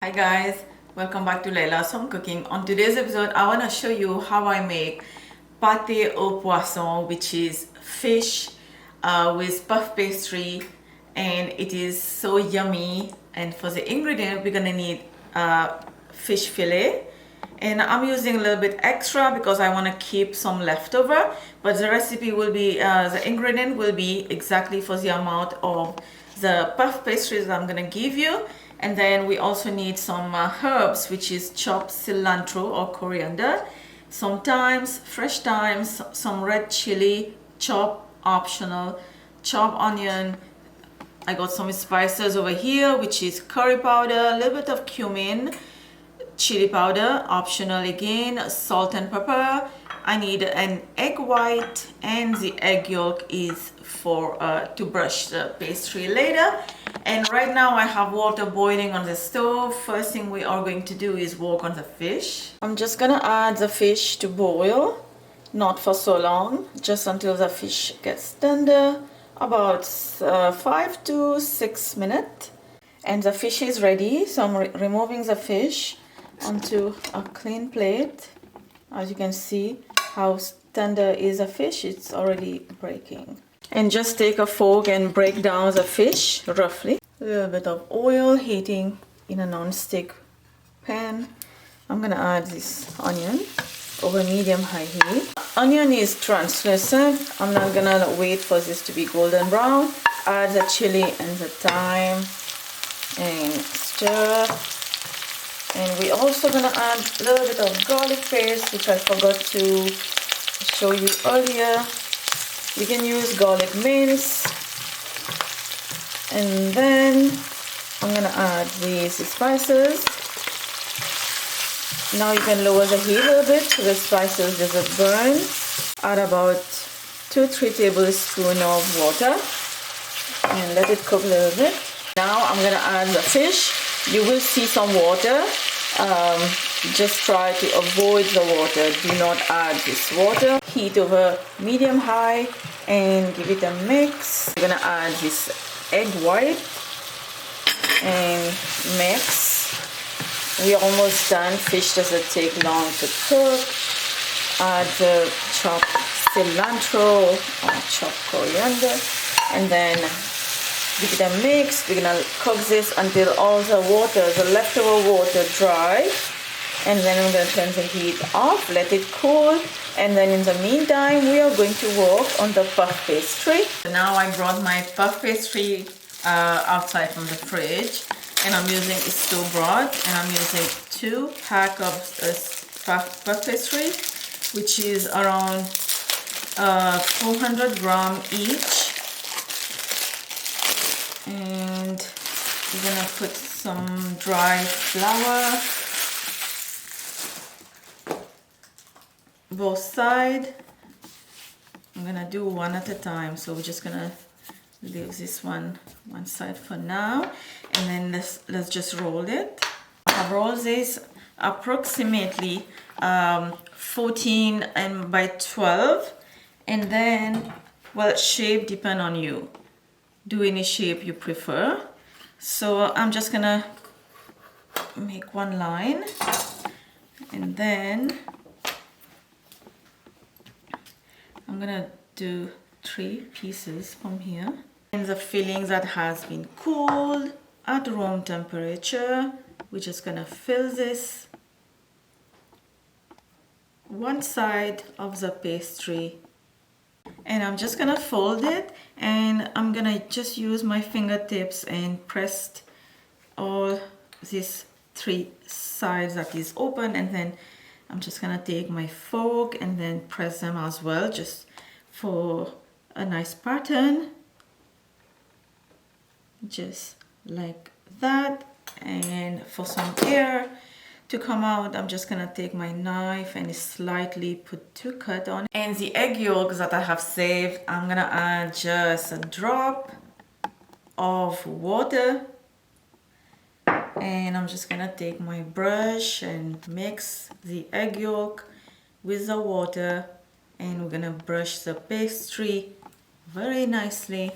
Hi guys, welcome back to Laila's Home Cooking. On today's episode, I want to show you how I make pâté au poisson, which is fish with puff pastry, and it is so yummy. And for the ingredient, we're gonna need fish fillet, and I'm using a little bit extra because I want to keep some leftover, but the recipe will be the ingredient will be exactly for the amount of the puff pastries that I'm gonna give you. And then we also need some herbs, which is chopped cilantro or coriander, some thymes, fresh thymes, some red chili, chopped optional, chopped onion. I got some spices over here, which is curry powder, a little bit of cumin, chili powder, optional again, salt and pepper. I need an egg white, and the egg yolk is for to brush the pastry later. And right now I have water boiling on the stove. First thing we are going to do is work on the fish. I'm just gonna add the fish to boil, not for so long, just until the fish gets tender, about 5 to 6 minutes. And the fish is ready, so I'm removing the fish onto a clean plate. As you can see how tender is the fish, it's already breaking. And just take a fork and break down the fish roughly. A little bit of oil heating in a non-stick pan. I'm gonna add this onion over medium-high heat. Onion is translucent. I'm not gonna wait for this to be golden brown. Add the chili and the thyme and stir. And we're also gonna add a little bit of garlic paste, which I forgot to show you earlier. You can use garlic mince. And then I'm gonna add these spices. Now you can lower the heat a little bit so the spices doesn't burn. Add about 2-3 tablespoons of water and let it cook a little bit. Now I'm gonna add the fish. You will see some water. Just try to avoid the water. Do not add this water. Heat over medium-high and give it a mix. I'm gonna add this egg white and mix. We're almost done. Fish doesn't take long to cook. Add the chopped cilantro or chopped coriander, and then give it a mix. We're gonna cook this until all the water, the leftover water, dry. And then I'm gonna turn the heat off, let it cool. And then in the meantime, we are going to work on the puff pastry. Now I brought my puff pastry outside from the fridge, and I'm using it store-bought, and I'm using 2 packs of puff pastry, which is around 400 grams each. And we're gonna put some dry flour both sides. I'm gonna do one at a time, so we're just gonna leave this one side for now, and then let's just roll it. I've rolled this approximately 14 and by 12, and then, well, shape depend on you. Do any shape you prefer. So I'm just gonna make one line, and then I'm gonna do 3 pieces from here. And the filling that has been cooled at room temperature, we're just gonna fill this one side of the pastry, and I'm just gonna fold it, and I'm gonna just use my fingertips and press all these 3 sides that is open, and then I'm just gonna take my fork and then press them as well, just for a nice pattern, just like that. And for some air to come out, I'm just gonna take my knife and slightly put 2 cuts on it. And the egg yolks that I have saved, I'm gonna add just a drop of water, and I'm just gonna take my brush and mix the egg yolk with the water, and we're gonna brush the pastry very nicely.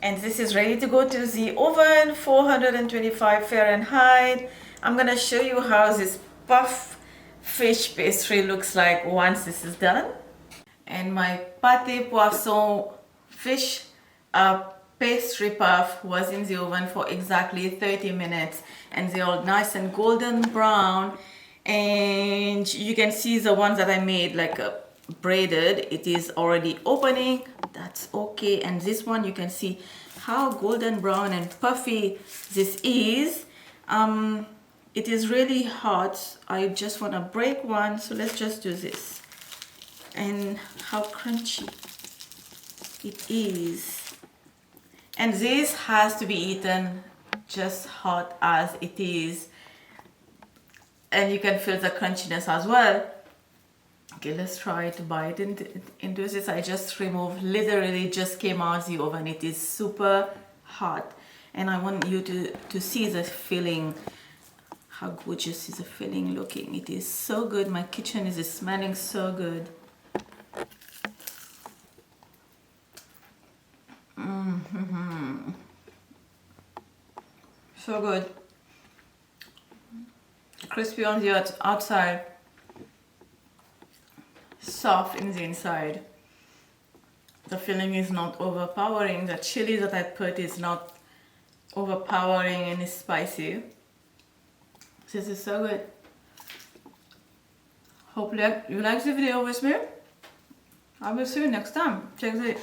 And this is ready to go to the oven, 425 Fahrenheit. I'm gonna show you how this puff fish pastry looks like once this is done. And my Paté Poisson fish pastry puff was in the oven for exactly 30 minutes, and they're all nice and golden brown. And you can see the ones that I made like braided, it is already opening. That's okay. And this one, you can see how golden brown and puffy this is. It is really hot. I just want to break one, so let's just do this. And how crunchy it is. And this has to be eaten just hot as it is. And you can feel the crunchiness as well. Okay, let's try to bite into this. I just removed, literally just came out the oven. It is super hot. And I want you to see the filling. How gorgeous is the filling looking. It is so good. My kitchen is smelling so good. So good. Crispy on the outside, soft in the inside. The filling is not overpowering. The chili that I put is not overpowering and it's spicy. This is so good. Hope you like the video with me. I will see you next time. Check the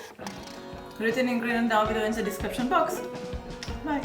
written ingredient down below in the description box. Bye.